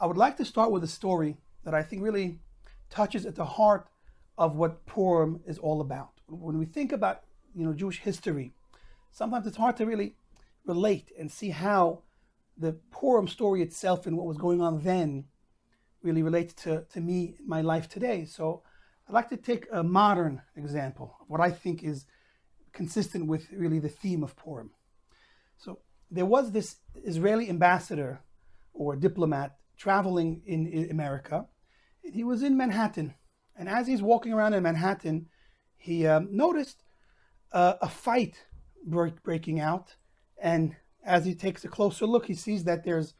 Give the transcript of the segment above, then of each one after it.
I would like to start with a story that I think really touches at the heart of what Purim is all about. When we think about, Jewish history, sometimes it's hard to really relate and see how the Purim story itself and what was going on then really relates to me in my life today. So I'd like to take a modern example of what I think is consistent with really the theme of Purim. So there was this Israeli ambassador or diplomat traveling in America, and he was in Manhattan. And as he's walking around in Manhattan, he noticed a fight breaking out. And as he takes a closer look, he sees that there's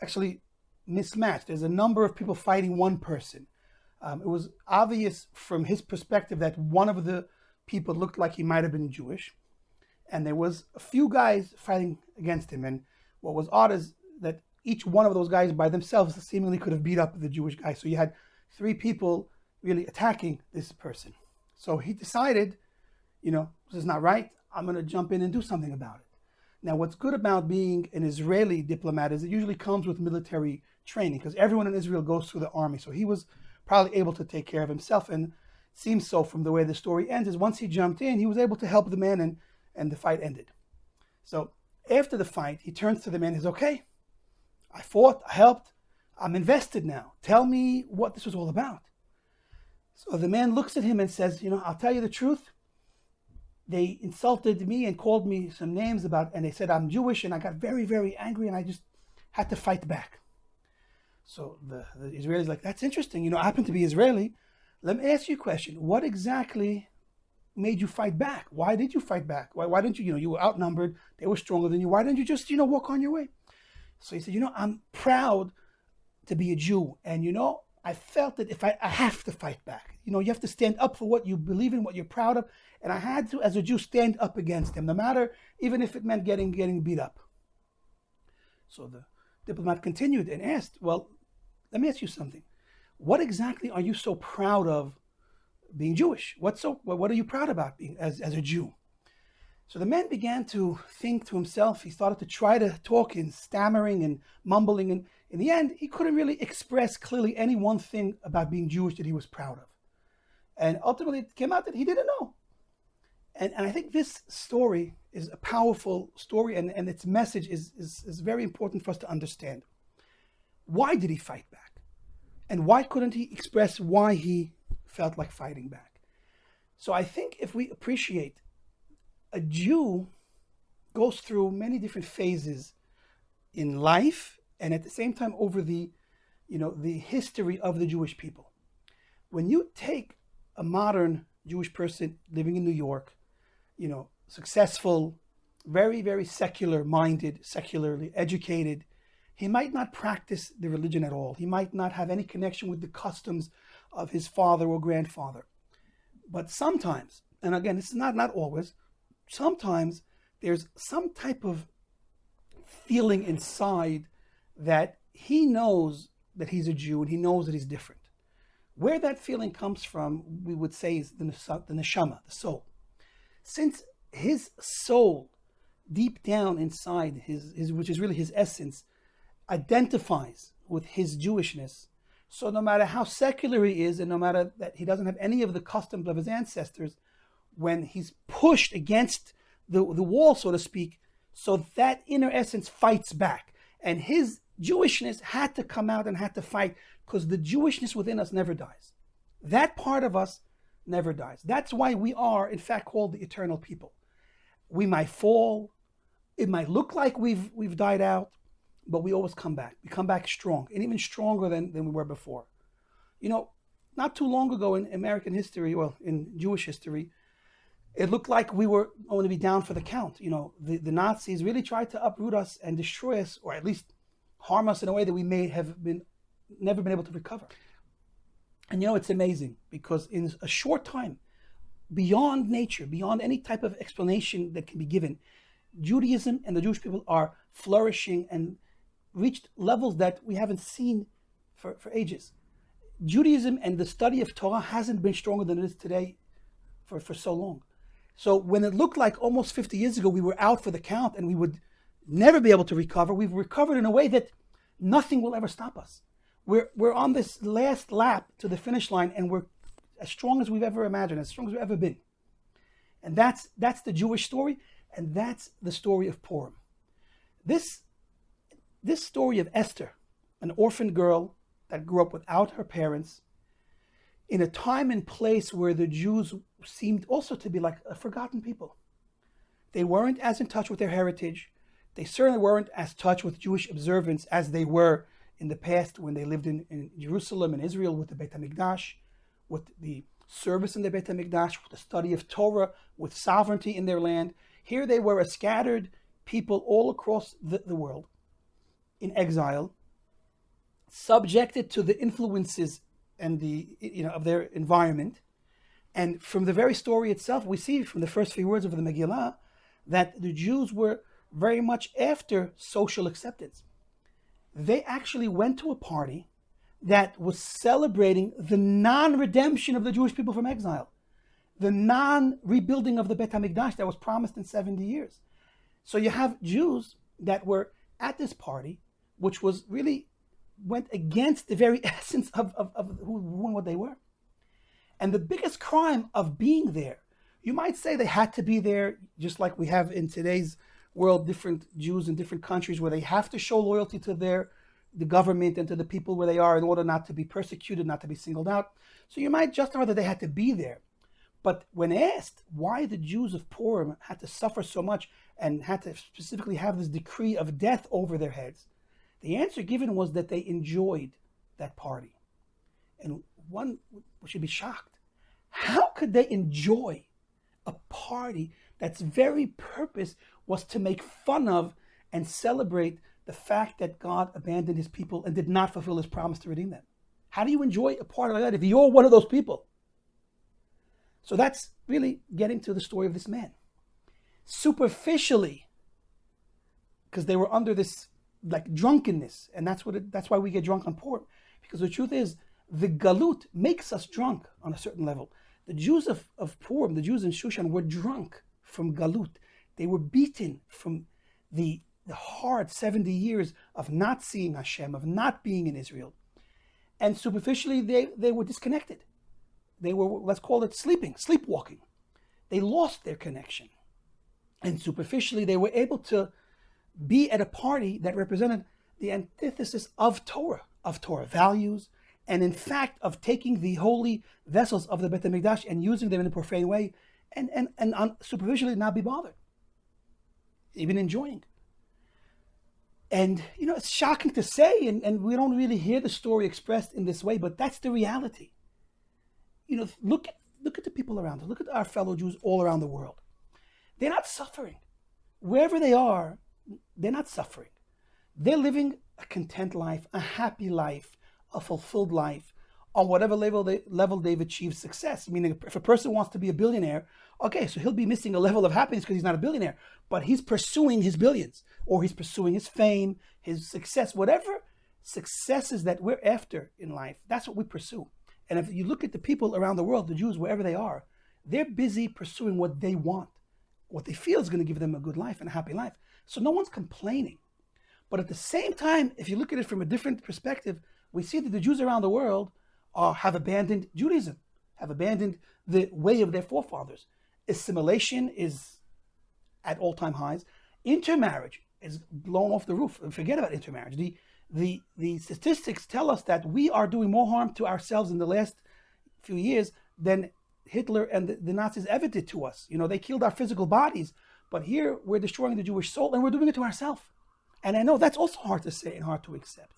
actually mismatched. There's a number of people fighting one person. It was obvious from his perspective that one of the people looked like he might have been Jewish. And there was a few guys fighting against him. And what was odd is that each one of those guys by themselves seemingly could have beat up the Jewish guy. So you had three people really attacking this person. So he decided, this is not right. I'm going to jump in and do something about it. Now, what's good about being an Israeli diplomat is it usually comes with military training, because everyone in Israel goes through the army. So he was probably able to take care of himself, and it seems so from the way the story ends, is once he jumped in, he was able to help the man, and the fight ended. So after the fight, he turns to the man and says, okay, I fought, I helped, I'm invested now. Tell me what this was all about. So the man looks at him and says, I'll tell you the truth. They insulted me and called me some names and they said I'm Jewish, and I got very, very angry, and I just had to fight back. So the Israeli's like, that's interesting. I happen to be Israeli. Let me ask you a question. What exactly made you fight back? Why did you fight back? Why didn't you, you were outnumbered. They were stronger than you. Why didn't you just, walk on your way? So he said, I'm proud to be a Jew. And, I felt that if I have to fight back. You have to stand up for what you believe in, what you're proud of. And I had to, as a Jew, stand up against him, no matter, even if it meant getting beat up. So the diplomat continued and asked, well, let me ask you something. What exactly are you so proud of being Jewish? What are you proud about being as a Jew? So the man began to think to himself. He started to try to talk in stammering and mumbling. And in the end, he couldn't really express clearly any one thing about being Jewish that he was proud of. And ultimately, it came out that he didn't know. And I think this story is a powerful story, and its message is very important for us to understand. Why did he fight back? And why couldn't he express why he felt like fighting back? So I think if we appreciate, a Jew goes through many different phases in life, and at the same time over the history of the Jewish people. When you take a modern Jewish person living in New York, successful, very, very secular-minded, secularly educated, he might not practice the religion at all. He might not have any connection with the customs of his father or grandfather. But sometimes, and again, this is not always, sometimes there's some type of feeling inside that he knows that he's a Jew and he knows that he's different. Where that feeling comes from, we would say, is the neshama, the soul. Since his soul, deep down inside his which is really his essence, identifies with his Jewishness, so no matter how secular he is, and no matter that he doesn't have any of the customs of his ancestors, when he's pushed against the wall, so to speak, so that inner essence fights back. And his Jewishness had to come out and had to fight, because the Jewishness within us never dies. That part of us never dies. That's why we are, in fact, called the eternal people. We might fall. It might look like we've died out, but we always come back. We come back strong, and even stronger than we were before. Not too long ago in American history, well, in Jewish history, it looked like we were going to be down for the count. The Nazis really tried to uproot us and destroy us, or at least harm us in a way that we may have never been able to recover. And it's amazing, because in a short time, beyond nature, beyond any type of explanation that can be given, Judaism and the Jewish people are flourishing and reached levels that we haven't seen for ages. Judaism and the study of Torah hasn't been stronger than it is today for so long. So when it looked like almost 50 years ago we were out for the count and we would never be able to recover, we've recovered in a way that Nothing will ever stop us. We're on this last lap to the finish line, and we're as strong as we've ever imagined, as strong as we've ever been. And that's the Jewish story, and that's the story of Purim. This story of Esther, an orphan girl that grew up without her parents, in a time and place where the Jews seemed also to be like a forgotten people. They weren't as in touch with their heritage. They certainly weren't as in touch with Jewish observance as they were in the past when they lived in Jerusalem and Israel with the Beit HaMikdash, with the service in the Beit HaMikdash, with the study of Torah, with sovereignty in their land. Here they were a scattered people all across the world in exile, subjected to the influences and of their environment. And from the very story itself, we see from the first few words of the Megillah that the Jews were very much after social acceptance. They actually went to a party that was celebrating the non-redemption of the Jewish people from exile, the non-rebuilding of the Beit HaMikdash that was promised in 70 years. So you have Jews that were at this party, which was really went against the very essence of who and what they were. And the biggest crime of being there, you might say they had to be there, just like we have in today's world, different Jews in different countries where they have to show loyalty to the government and to the people where they are in order not to be persecuted, not to be singled out. So you might justify that they had to be there. But when asked why the Jews of Purim had to suffer so much and had to specifically have this decree of death over their heads, the answer given was that they enjoyed that party. And one should be shocked. How could they enjoy a party that's very purpose was to make fun of and celebrate the fact that God abandoned his people and did not fulfill his promise to redeem them? How do you enjoy a party like that if you're one of those people? So that's really getting to the story of this man. Superficially, because they were under this like drunkenness, and that's why we get drunk on Purim. Because the truth is, the galut makes us drunk on a certain level. The Jews of Purim, the Jews in Shushan, were drunk from galut. They were beaten from the hard 70 years of not seeing Hashem, of not being in Israel. And superficially, they were disconnected. They were, let's call it sleepwalking. They lost their connection. And superficially, they were able to be at a party that represented the antithesis of Torah values, and in fact of taking the holy vessels of the Beit HaMikdash and using them in a profane way, and superficially not be bothered, even enjoying. And it's shocking to say, and we don't really hear the story expressed in this way, but that's the reality. Look at the people around us. Look at our fellow Jews all around the world. They're not suffering. Wherever they are, they're not suffering. They're living a content life, a happy life, a fulfilled life, on whatever level they've achieved success. Meaning, if a person wants to be a billionaire, okay, so he'll be missing a level of happiness because he's not a billionaire, but he's pursuing his billions, or he's pursuing his fame, his success, whatever successes that we're after in life, that's what we pursue. And if you look at the people around the world, the Jews, wherever they are, they're busy pursuing what they want, what they feel is going to give them a good life and a happy life. So no one's complaining. But at the same time, if you look at it from a different perspective, we see that the Jews around the world have abandoned Judaism, have abandoned the way of their forefathers. Assimilation is at all-time highs. Intermarriage is blown off the roof. Forget about intermarriage. The statistics tell us that we are doing more harm to ourselves in the last few years than Hitler and the Nazis ever did to us. They killed our physical bodies, but here we're destroying the Jewish soul, and we're doing it to ourselves. And I know that's also hard to say and hard to accept.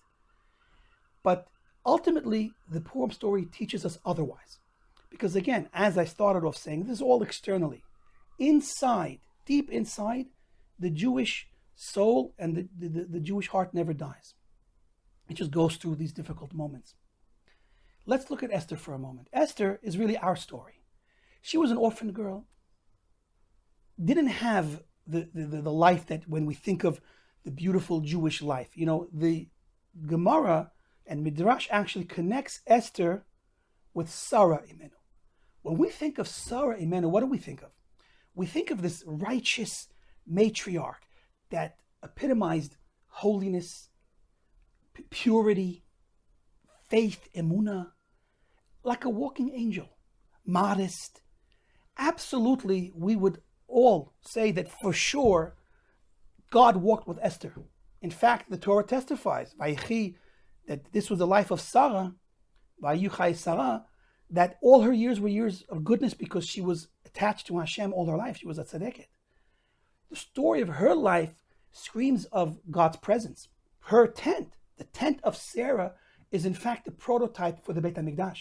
But ultimately, the Purim story teaches us otherwise. Because again, as I started off saying, this is all externally. Inside, deep inside, the Jewish soul and the Jewish heart never dies. It just goes through these difficult moments. Let's look at Esther for a moment. Esther is really our story. She was an orphan girl, didn't have the life that when we think of the beautiful Jewish life. The Gemara and Midrash actually connects Esther with Sarah Imenu. When we think of Sarah Imenu, what do we think of? We think of this righteous matriarch that epitomized holiness, purity, faith, emunah, like a walking angel, modest. Absolutely, we would all say that for sure God walked with Esther. In fact, the Torah testifies, Vayichi, that this was the life of Sarah, Vayuchai Sarah, that all her years were years of goodness because she was attached to Hashem all her life. She was a tzaddiket. The story of her life screams of God's presence. Her tent, the tent of Sarah, is in fact the prototype for the Beit HaMikdash.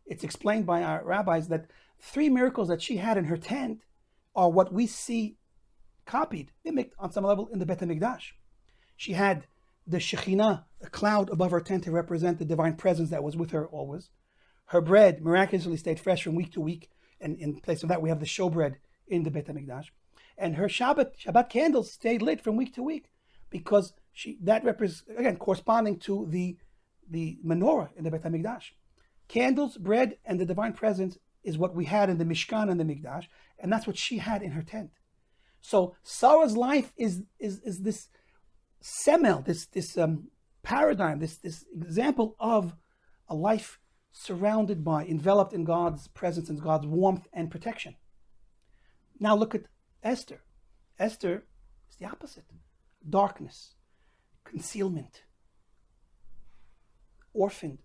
It's explained by our rabbis that 3 miracles that she had in her tent are what we see copied, mimicked on some level in the Beit HaMikdash. She had the Shekhinah, a cloud above her tent to represent the divine presence that was with her always. Her bread miraculously stayed fresh from week to week, and in place of that we have the showbread in the Beit HaMikdash. And her Shabbat candles stayed lit from week to week because that represents, again, corresponding to the menorah in the Beit HaMikdash. Candles, bread, and the divine presence is what we had in the Mishkan and the Mikdash, and that's what she had in her tent. So Sarah's life is this semel, this paradigm, this example of a life surrounded by, enveloped in God's presence and God's warmth and protection. Now look at Esther. Esther is the opposite. Darkness, concealment, orphaned.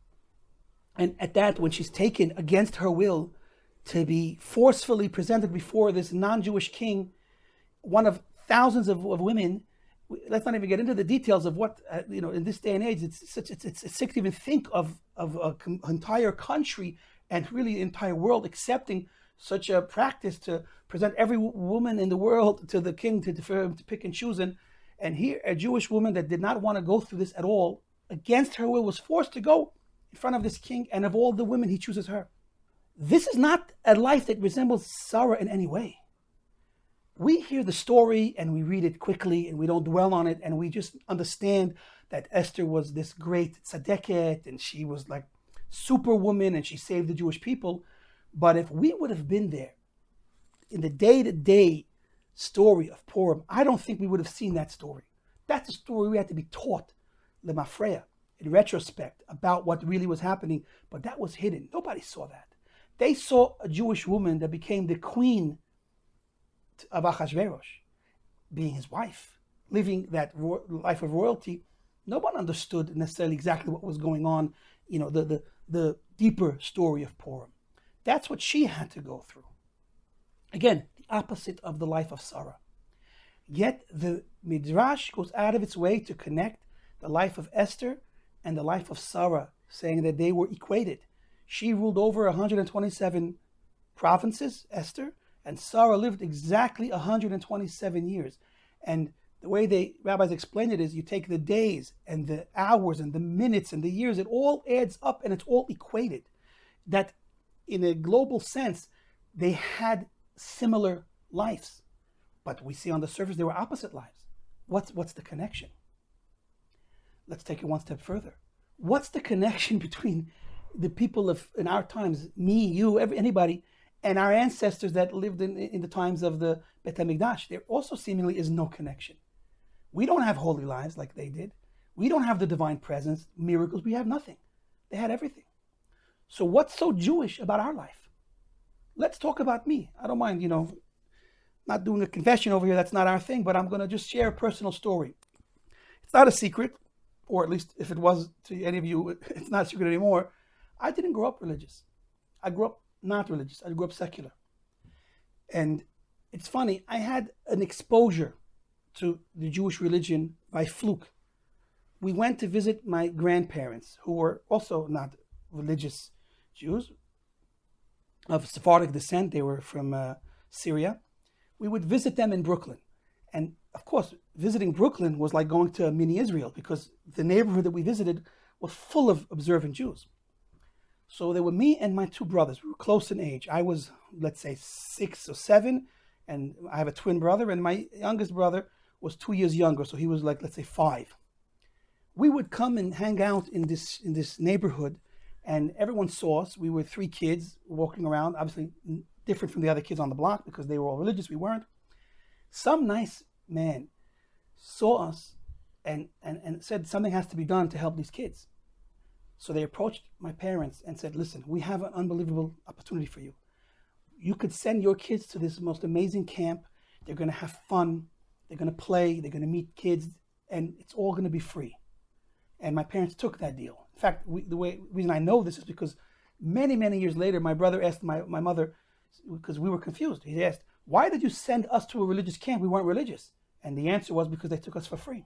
And at that, when she's taken against her will to be forcefully presented before this non-Jewish king, one of thousands of women, let's not even get into the details of what, in this day and age, it's sick to even think of an entire country and really the entire world accepting such a practice to present every woman in the world to the king to pick and choose. And here, a Jewish woman that did not want to go through this at all, against her will, was forced to go in front of this king, and of all the women, he chooses her. This is not a life that resembles Sarah in any way. We hear the story and we read it quickly and we don't dwell on it, and we just understand that Esther was this great tzaddiket and she was like superwoman and she saved the Jewish people. But if we would have been there in the day-to-day story of Purim, I don't think we would have seen that story. That's a story we had to be taught, lemafreya, in retrospect, about what really was happening, but that was hidden. Nobody saw that. They saw a Jewish woman that became the queen of Achashverosh, being his wife, living that life of royalty. No one understood necessarily exactly what was going on, the deeper story of Purim. That's what she had to go through. Again, the opposite of the life of Sarah. Yet the Midrash goes out of its way to connect the life of Esther and the life of Sarah, saying that they were equated. She ruled over 127 provinces, Esther, and Sarah lived exactly 127 years. And the way the rabbis explain it is you take the days and the hours and the minutes and the years, it all adds up and it's all equated. That in a global sense, they had similar lives. But we see on the surface they were opposite lives. What's the connection? Let's take it one step further. What's the connection between the people of in our times, me, you, anybody, and our ancestors that lived in the times of the Beit HaMikdash? There also seemingly is no connection. We don't have holy lives like they did. We don't have the divine presence, miracles. We have nothing. They had everything. So what's so Jewish about our life? Let's talk about me. I don't mind, not doing a confession over here. That's not our thing, but I'm going to just share a personal story. It's not a secret, or at least if it was to any of you, it's not a secret anymore. I didn't grow up religious. I grew up not religious. I grew up secular. And it's funny, I had an exposure to the Jewish religion by fluke. We went to visit my grandparents, who were also not religious Jews, of Sephardic descent. They were from Syria. We would visit them in Brooklyn. And of course, visiting Brooklyn was like going to mini Israel, because the neighborhood that we visited was full of observant Jews. So there were me and my 2 brothers. We were close in age. I was, let's say, 6 or 7, and I have a twin brother, and my youngest brother was 2 years younger, so he was like, let's say, 5. We would come and hang out in this neighborhood, and everyone saw us. We were 3 kids walking around, obviously different from the other kids on the block because they were all religious. We weren't. Some nice man saw us and said something has to be done to help these kids. So they approached my parents and said, listen, we have an unbelievable opportunity for you. You could send your kids to this most amazing camp. They're going to have fun. They're going to play. They're going to meet kids. And it's all going to be free. And my parents took that deal. In fact, the reason I know this is because many, many years later, my brother asked my mother, because we were confused. He asked, why did you send us to a religious camp? We weren't religious. And the answer was because they took us for free.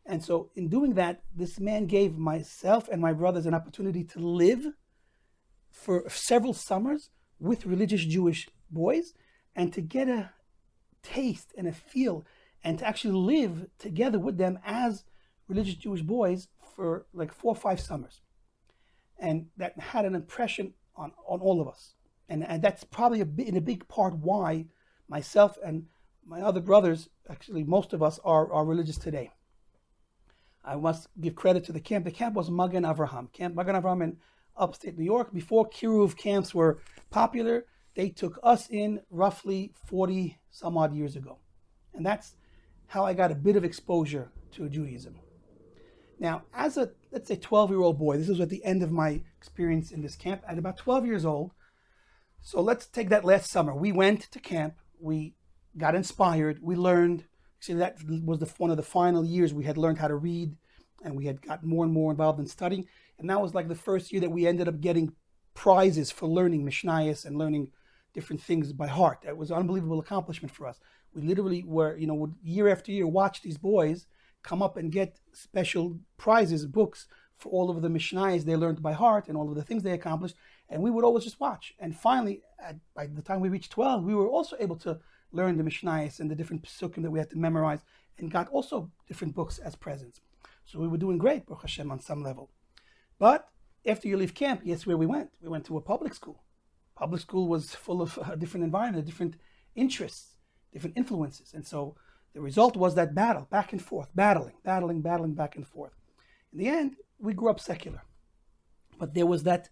And so in doing that, this man gave myself and my brothers an opportunity to live for several summers with religious Jewish boys and to get a taste and a feel and to actually live together with them as religious Jewish boys for like 4 or 5 summers. And that had an impression on all of us. And that's probably in a big part why myself and my other brothers, actually most of us, are religious today. I must give credit to the camp. The camp was Magen Avraham. Camp Magen Avraham in upstate New York. Before Kiruv camps were popular, they took us in roughly 40 some odd years ago. And that's how I got a bit of exposure to Judaism. Now, as a, let's say, 12-year-old boy, this was at the end of my experience in this camp, at about 12 years old. So let's take that last summer. We went to camp. We got inspired. We learned. See, that was one of the final years we had learned how to read, and we had got more and more involved in studying. And that was like the first year that we ended up getting prizes for learning Mishnayos and learning different things by heart. That was an unbelievable accomplishment for us. We literally were, would year after year watch these boys come up and get special prizes, books for all of the Mishnayos they learned by heart and all of the things they accomplished. And we would always just watch. And finally, by the time we reached 12, we were also able to learn the Mishnayos and the different psukim that we had to memorize, and got also different books as presents. So we were doing great, Baruch Hashem, on some level. But after you leave camp, guess where we went? We went to a public school. Public school was full of a different environment, different interests, different influences. And so the result was that battle, back and forth, battling, back and forth. In the end, we grew up secular. But there was that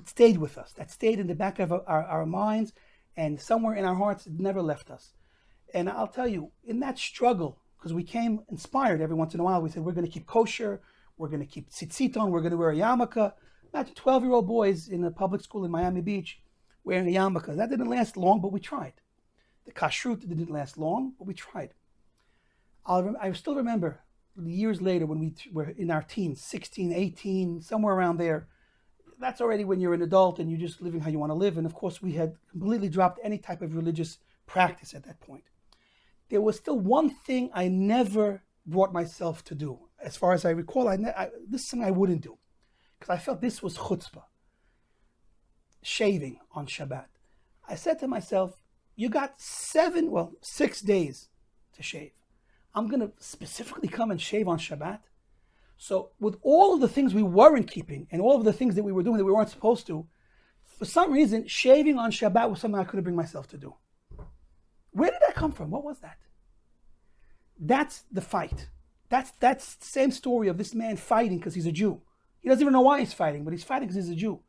stayed with us, that stayed in the back of our minds, and somewhere in our hearts, it never left us. And I'll tell you, in that struggle, because we came inspired every once in a while, we said, we're going to keep kosher, we're going to keep tzitzit, we're going to wear a yarmulke. Imagine 12-year-old boys in a public school in Miami Beach wearing a yarmulke. That didn't last long, but we tried. The kashrut didn't last long, but we tried. I still remember years later when we were in our teens, 16, 18, somewhere around there. That's already when you're an adult and you're just living how you want to live. And of course, we had completely dropped any type of religious practice at that point. There was still one thing I never brought myself to do. As far as I recall, this is something I wouldn't do, because I felt this was chutzpah. Shaving on Shabbat. I said to myself, you got 6 days to shave. I'm going to specifically come and shave on Shabbat. So with all of the things we weren't keeping and all of the things that we were doing that we weren't supposed to, for some reason, shaving on Shabbat was something I couldn't bring myself to do. Where did that come from? What was that? That's the fight. That's the same story of this man fighting because he's a Jew. He doesn't even know why he's fighting, but he's fighting because he's a Jew.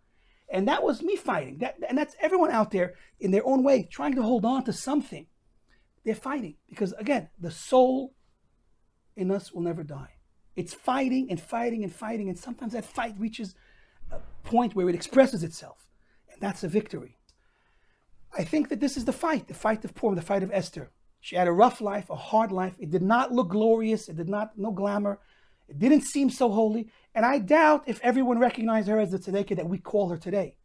And that was me fighting. And that's everyone out there in their own way trying to hold on to something. They're fighting because, again, the soul in us will never die. It's fighting and fighting and fighting, and sometimes that fight reaches a point where it expresses itself, and that's a victory. I think that this is the fight of Purim, the fight of Esther. She had a rough life, a hard life. It did not look glorious. It did not, no glamour. It didn't seem so holy, and I doubt if everyone recognized her as the tzedekah that we call her today,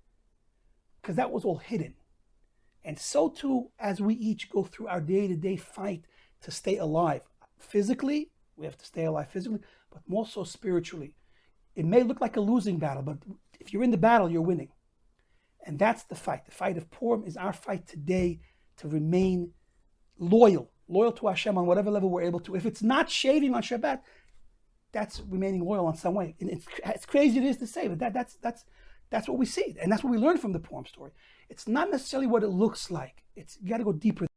because that was all hidden. And so too, as we each go through our day-to-day fight to stay alive, physically, we have to stay alive physically, but more so spiritually. It may look like a losing battle, but if you're in the battle, you're winning. And that's the fight. The fight of Purim is our fight today to remain loyal to Hashem on whatever level we're able to. If it's not shaving on Shabbat, that's remaining loyal in some way. And it's crazy it is to say, but that's what we see. And that's what we learn from the Purim story. It's not necessarily what it looks like. You got to go deeper.